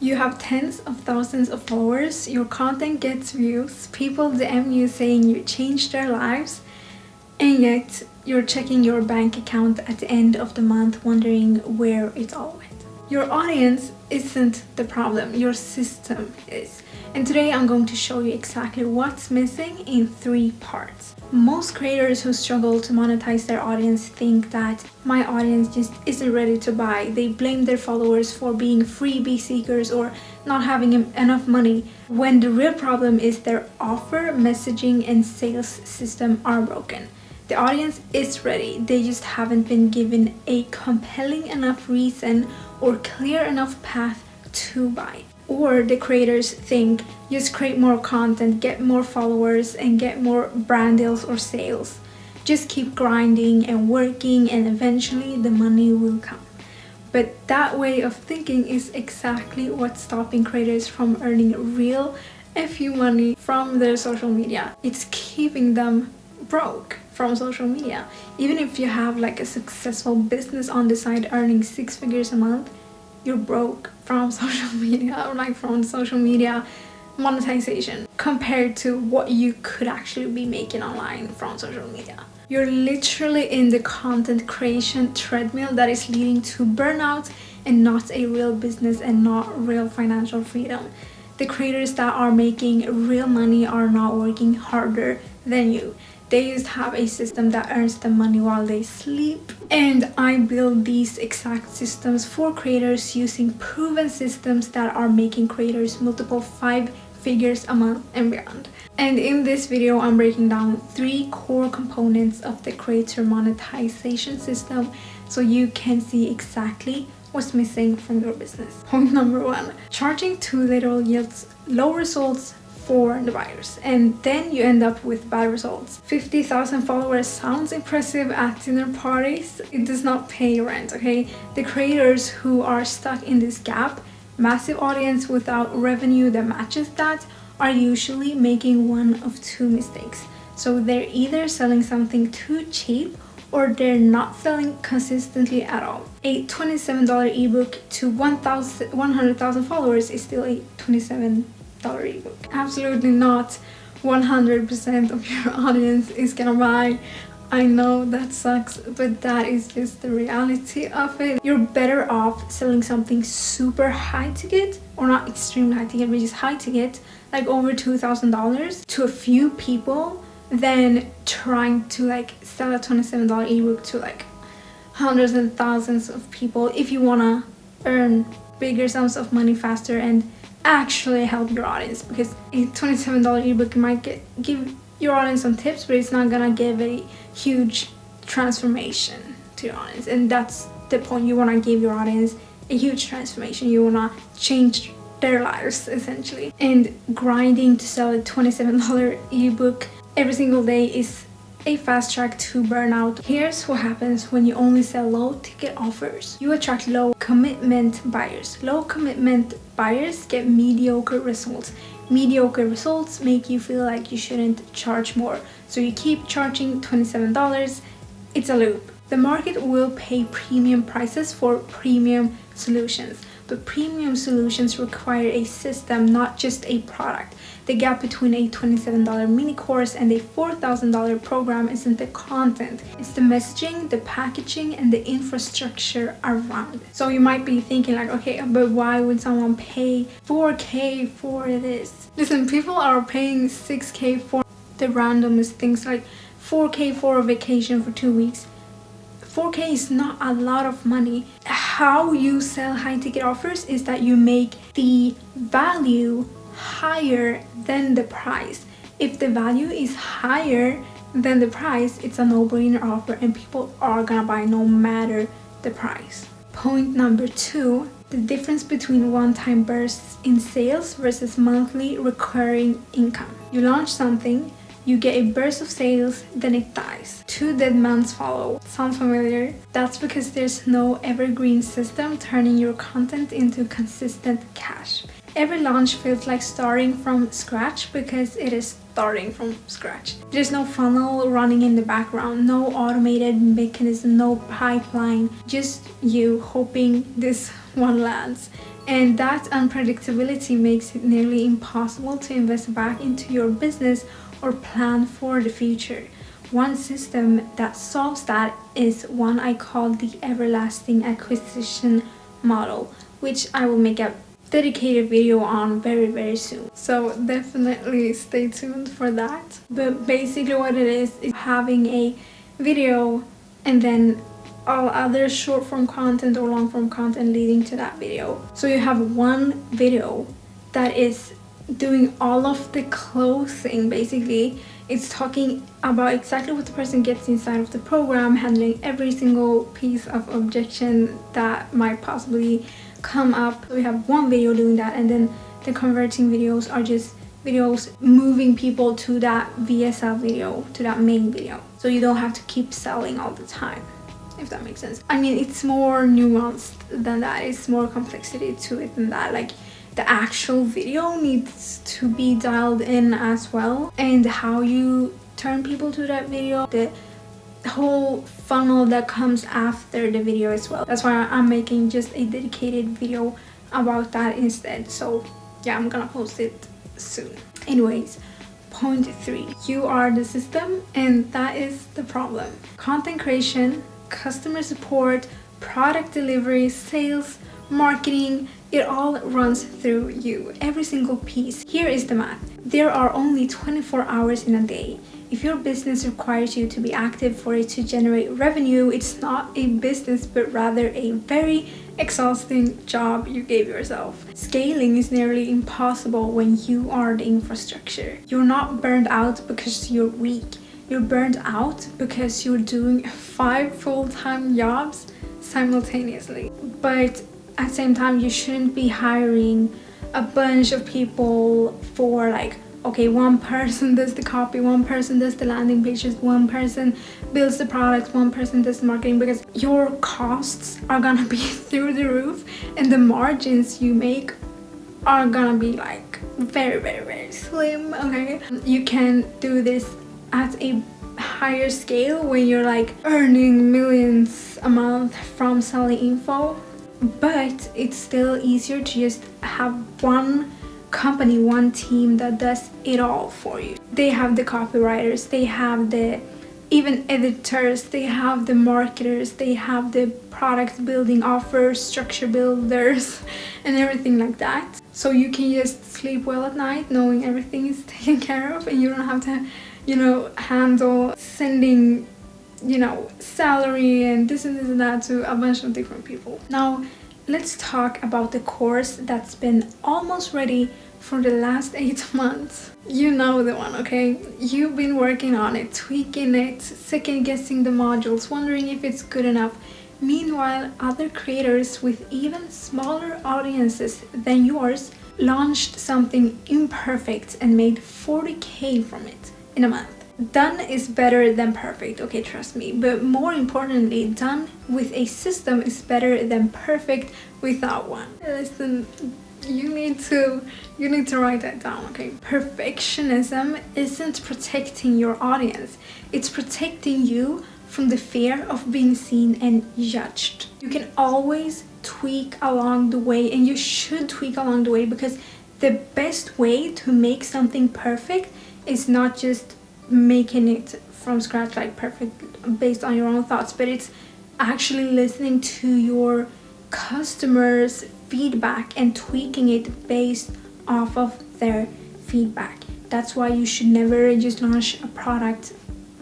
You have tens of thousands of followers, your content gets views, people DM you saying you changed their lives, and yet you're checking your bank account at the end of the month wondering where it all went. Your audience isn't the problem, your system is. And today I'm going to show you exactly what's missing in 3 parts. Most creators who struggle to monetize their audience think that my audience just isn't ready to buy. They blame their followers for being freebie seekers or not having enough money, when the real problem is their offer, messaging, and sales system are broken. The audience is ready, they just haven't been given a compelling enough reason or clear enough path to buy. Or the creators think, just create more content, get more followers, and get more brand deals or sales. Just keep grinding and working, and eventually the money will come. But that way of thinking is exactly what's stopping creators from earning real FU money from their social media. It's keeping them broke from social media. Even if you have like a successful business on the side earning 6 figures a month, you're broke from social media, or like from social media monetization compared to what you could actually be making online from social media. You're literally in the content creation treadmill that is leading to burnout and not a real business and not real financial freedom. The creators that are making real money are not working harder than you. They just have a system that earns them money while they sleep. And I build these exact systems for creators using proven systems that are making creators multiple 5 figures a month and beyond. And in this video, I'm breaking down 3 core components of the creator monetization system so you can see exactly what's missing from your business. Point number 1, charging too little yields low results for the buyers, and then you end up with bad results. 50,000 followers sounds impressive at dinner parties. It does not pay rent, okay? The creators who are stuck in this gap, massive audience without revenue that matches that, are usually making one of 2 mistakes. So they're either selling something too cheap or they're not selling consistently at all. A $27 ebook to 100,000 followers is still a $27 ebook. Absolutely not 100% of your audience is gonna buy. I know that sucks, but that is just the reality of it. You're better off selling something super high ticket, or not extremely high ticket, but just high ticket, like over $2,000 to a few people, than trying to like sell a $27 ebook to like hundreds and thousands of people if you wanna earn bigger sums of money faster and actually help your audience. Because a $27 ebook might give your audience some tips, but it's not gonna give a huge transformation to your audience, and that's the point. You want to give your audience a huge transformation. You want to change their lives essentially. And grinding to sell a $27 ebook every single day is a fast track to burnout. Here's what happens when you only sell low ticket offers. You attract low commitment buyers. Low commitment buyers get mediocre results. Mediocre results make you feel like you shouldn't charge more, so you keep charging $27. It's a loop. The market will pay premium prices for premium solutions, but premium solutions require a system, not just a product. The gap between a $27 mini course and a $4,000 program isn't the content, it's the messaging, the packaging, and the infrastructure around it. So you might be thinking like, okay, but why would someone pay $4K for this? Listen, people are paying $6K for the randomest things, like $4K for a vacation for 2 weeks. $4K is not a lot of money. How you sell high ticket offers is that you make the value higher than the price. If the value is higher than the price, it's a no-brainer offer and people are gonna buy no matter the price. Point number 2, the difference between one-time bursts in sales versus monthly recurring income. You launch something, you get a burst of sales, then it dies. 2 dead months follow. Sound familiar? That's because there's no evergreen system turning your content into consistent cash. Every launch feels like starting from scratch because it is starting from scratch. There's no funnel running in the background, no automated mechanism, no pipeline, just you hoping this one lands. And that unpredictability makes it nearly impossible to invest back into your business or plan for the future. One system that solves that is one I call the everlasting acquisition model, which I will make a dedicated video on very soon. So definitely stay tuned for that. But basically what it is having a video and then all other short form content or long form content leading to that video. So you have one video that is doing all of the closing. Basically it's talking about exactly what the person gets inside of the program, handling every single piece of objection that might possibly come up. So we have one video doing that, and then the converting videos are just videos moving people to that VSL video, to that main video, so you don't have to keep selling all the time, if that makes sense. I mean, it's more nuanced than that. It's more complexity to it than that. Like, the actual video needs to be dialed in as well, and how you turn people to that video, the whole funnel that comes after the video as well. That's why I'm making just a dedicated video about that instead. So yeah, I'm gonna post it soon. Anyways, point 3, you are the system, and that is the problem. Content creation, customer support, product delivery, sales, marketing, it all runs through you, every single piece. Here is the math. There are only 24 hours in a day. If your business requires you to be active for it to generate revenue, it's not a business, but rather a very exhausting job you gave yourself. Scaling is nearly impossible when you are the infrastructure. You're not burned out because you're weak. You're burned out because you're doing 5 full-time jobs simultaneously. But at the same time, you shouldn't be hiring a bunch of people for, like, okay, one person does the copy, one person does the landing pages, one person builds the products, one person does marketing, because your costs are gonna be through the roof and the margins you make are gonna be like very slim. Okay, you can do this at a higher scale when you're like earning millions a month from selling info, but it's still easier to just have one company, one team that does it all for you. They have the copywriters, they have the even editors, they have the marketers, they have the product building offers, structure builders, and everything like that. So you can just sleep well at night knowing everything is taken care of, and you don't have to, handle sending, salary and this and that to a bunch of different people. Now, let's talk about the course that's been almost ready for the last 8 months. You know the one, okay? You've been working on it, tweaking it, second guessing the modules, wondering if it's good enough. Meanwhile, other creators with even smaller audiences than yours launched something imperfect and made 40K from it in a month. Done is better than perfect, okay, trust me. But more importantly, done with a system is better than perfect without one. Listen, you need to write that down, okay? Perfectionism isn't protecting your audience. It's protecting you from the fear of being seen and judged. You can always tweak along the way, and you should tweak along the way, because the best way to make something perfect is not just making it from scratch, like perfect based on your own thoughts, but it's actually listening to your customers' feedback and tweaking it based off of their feedback. That's why you should never just launch a product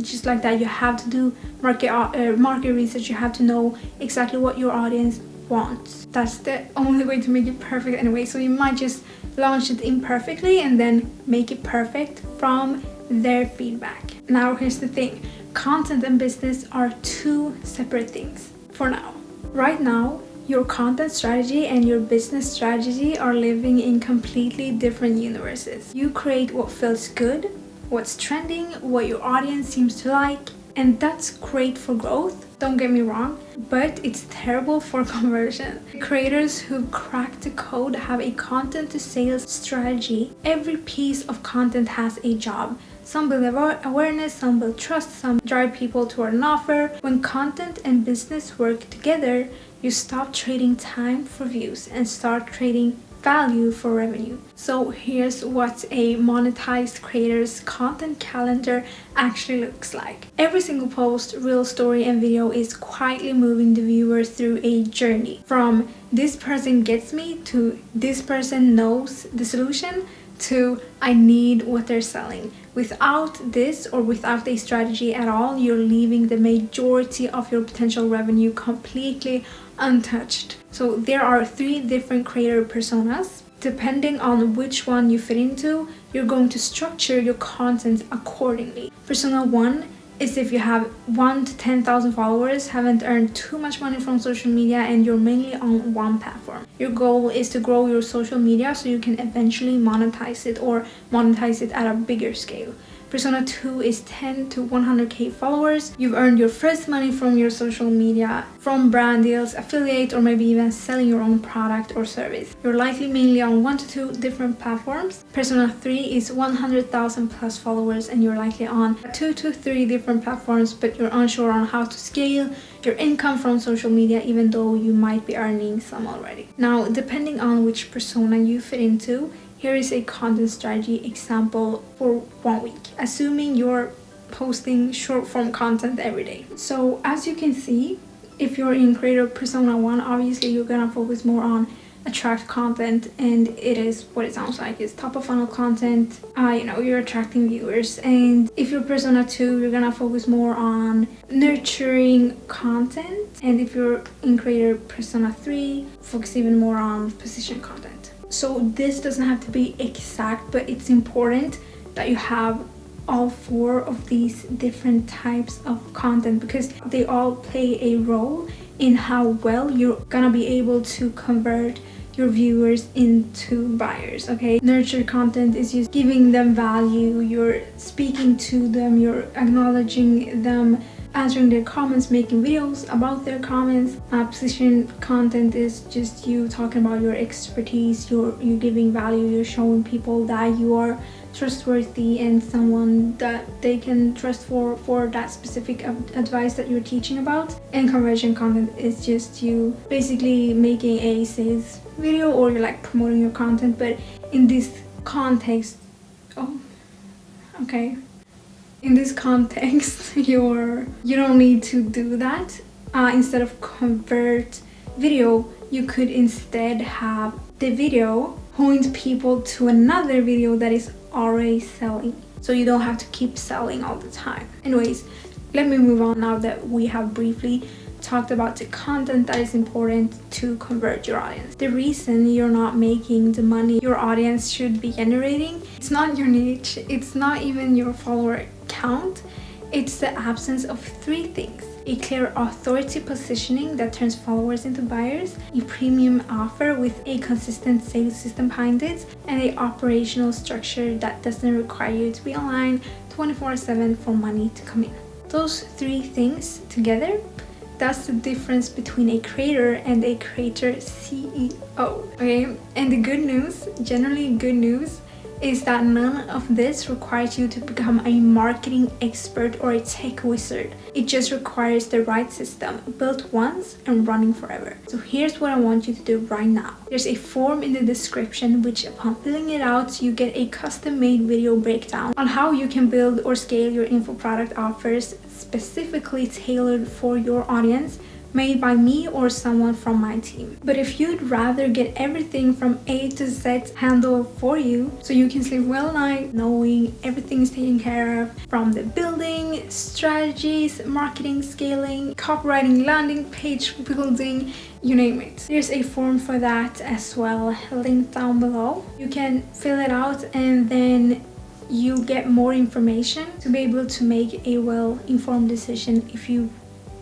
just like that. You have to do market research. You have to know exactly what your audience wants. That's the only way to make it perfect anyway. So you might just launch it imperfectly and then make it perfect from their feedback. Now here's the thing, content and business are 2 separate things for now. Right now, your content strategy and your business strategy are living in completely different universes. You create what feels good, what's trending, what your audience seems to like, and that's great for growth, don't get me wrong, but it's terrible for conversion. Creators who crack the code have a content to sales strategy. Every piece of content has a job. Some build awareness, some build trust, some drive people toward an offer. When content and business work together, You stop trading time for views and start trading value for revenue. So here's what a monetized creator's content calendar actually looks like. Every single post, reel, story, and video is quietly moving the viewer through a journey from this person gets me to this person knows the solution to I need what they're selling. Without this or without a strategy at all, you're leaving the majority of your potential revenue completely untouched. So there are 3 different creator personas. Depending on which one you fit into, you're going to structure your content accordingly. Persona 1 is if you have 1 to 10,000 followers, haven't earned too much money from social media, and you're mainly on one platform. Your goal is to grow your social media so you can eventually monetize it or monetize it at a bigger scale. Persona 2 is 10 to 100k followers. You've earned your first money from your social media, from brand deals, affiliate, or maybe even selling your own product or service. You're likely mainly on 1 to 2 different platforms. Persona 3 is 100,000 plus followers and you're likely on 2 to 3 different platforms, but you're unsure on how to scale your income from social media even though you might be earning some already. Now, depending on which persona you fit into, here is a content strategy example for 1 week, assuming you're posting short form content every day. So as you can see, if you're in creator persona 1, obviously you're gonna focus more on attract content, and it is what it sounds like. It's top of funnel content. You're attracting viewers. And if you're persona 2, you're gonna focus more on nurturing content. And if you're in creator persona 3, focus even more on position content. So this doesn't have to be exact, but it's important that you have all 4 of these different types of content because they all play a role in how well you're gonna be able to convert your viewers into buyers. Okay, nurture content is just giving them value, you're speaking to them, you're acknowledging them, answering their comments, making videos about their comments. Position content is just you talking about your expertise, you're giving value, you're showing people that you are trustworthy and someone that they can trust for that specific advice that you're teaching about. And conversion content is just you basically making a sales video or you're like promoting your content, but in this context, in this context, you don't need to do that. Instead of convert video, you could instead have the video point people to another video that is already selling, so you don't have to keep selling all the time. Anyways, let me move on now that we have briefly talked about the content that is important to convert your audience. The reason you're not making the money your audience should be generating, it's not your niche, it's not even your follower count, it's the absence of 3 things: a clear authority positioning that turns followers into buyers, a premium offer with a consistent sales system behind it, and an operational structure that doesn't require you to be online 24/7 for money to come in. Those 3 things together, that's the difference between a creator and a creator CEO. Okay, and the good news, generally good news, is that none of this requires you to become a marketing expert or a tech wizard. It just requires the right system, built once and running forever. So here's what I want you to do right now. There's a form in the description which, upon filling it out, you get a custom-made video breakdown on how you can build or scale your info product offers specifically tailored for your audience, made by me or someone from my team. But if you'd rather get everything from A to Z handled for you, so you can sleep well at night knowing everything is taken care of, from the building, strategies, marketing, scaling, copywriting, landing page building, you name it. There's a form for that as well, linked down below. You can fill it out and then you get more information to be able to make a well-informed decision if you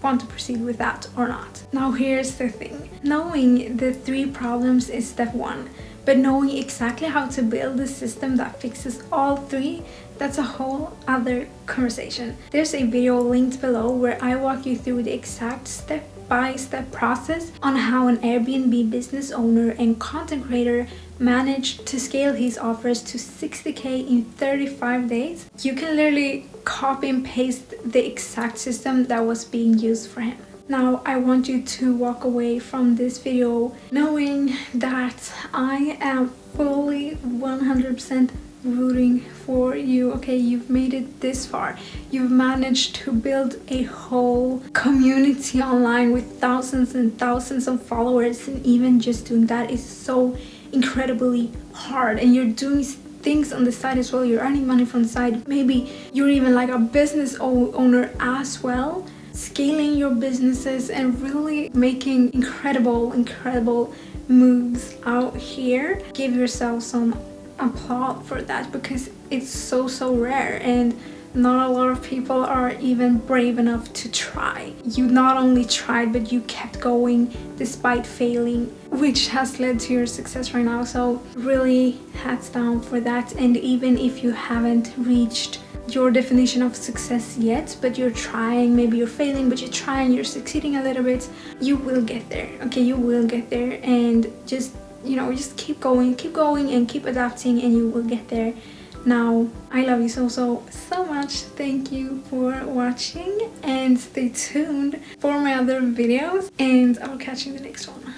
want to proceed with that or not. Now here's the thing. Knowing the 3 problems is step 1, but knowing exactly how to build a system that fixes all 3, that's a whole other conversation. There's a video linked below where I walk you through the exact step-by-step process on how an Airbnb business owner and content creator managed to scale his offers to 60k in 35 days. You can literally copy and paste the exact system that was being used for him. Now I want you to walk away from this video knowing that I am fully 100% rooting for you. Okay, you've made it this far. You've managed to build a whole community online with thousands and thousands of followers, and even just doing that is so incredibly hard. And you're doing things on the side as well. You're earning money from the side. Maybe you're even like a business owner as well, scaling your businesses and really making incredible moves out here. Give yourself some applaud for that, because it's so rare and not a lot of people are even brave enough to try. You not only tried, but you kept going despite failing, which has led to your success right now. So really hats down for that. And even if you haven't reached your definition of success yet, but you're trying, maybe you're failing, but you're trying, you're succeeding a little bit, you will get there. Okay, you will get there. And just, you know, just keep going and keep adapting, and you will get there. Now, I love you so much. Thank you for watching, and stay tuned for my other videos, and I'll catch you in the next one.